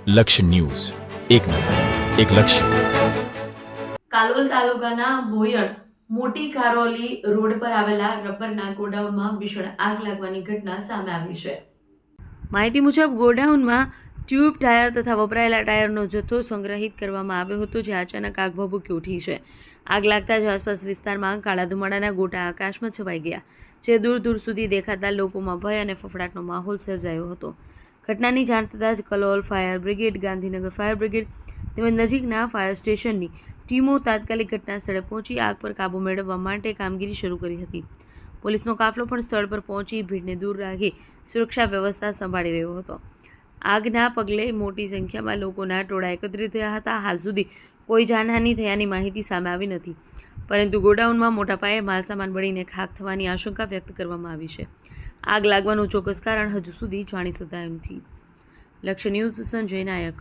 લક્ષ્ય ન્યૂઝ, એક નજર, એક લક્ષ્ય. કાલોલ તાલુકાના ભોયણ મોટી કારોલી રોડ પર આવેલા રબરના ગોડાઉનમાં ભીષણ આગ લાગવાની ઘટના સામે આવી છે. માહિતી મુજબ ગોડાઉનમાં ટ્યુબ ટાયર તથા વપરાયેલા ટાયરનો જથ્થો સંગ્રહિત કરવામાં આવ્યો હતો, જે અચાનક આગ ભભૂકી ઉઠી છે. આગ લાગતા જ આસપાસ વિસ્તારમાં કાળા ધુમાડાના ગોટા આકાશમાં છવાઈ ગયા, જે દૂર દૂર સુધી દેખાતા લોકોમાં ભય અને ફફડાટનો માહોલ સર્જાયો હતો. ઘટનાની જાણ થતાં જ Kalol fire brigade, Gandhinagar fire brigade તેમજ નજીકના ફાયર સ્ટેશનની ટીમો તાત્કાલિક ઘટના સ્થળે પહોંચી આગ પર કાબૂ મેળવવા માટે કામગીરી શરૂ કરી હતી. પોલીસનો કાફલો પણ સ્થળ પર પહોંચી ભીડને દૂર રાખી સુરક્ષા વ્યવસ્થા સંભાળી રહ્યો હતો. આગના પગલે મોટી સંખ્યામાં લોકોના ટોળા એકત્રિત થયા હતા. હાલ સુધી કોઈ જાનહાનિ થયાની માહિતી સામે આવી નથી, પરંતુ ગોડાઉનમાં મોટા પાયે માલસામાન બળીને ખાખ થવાની આશંકા વ્યક્ત કરવામાં આવી છે. આગ લાગવાનું ચોક્કસ કારણ હજુ સુધી જાણી શકાયું નથી. લક્ષ્ય ન્યૂઝ, સંજય નાયક.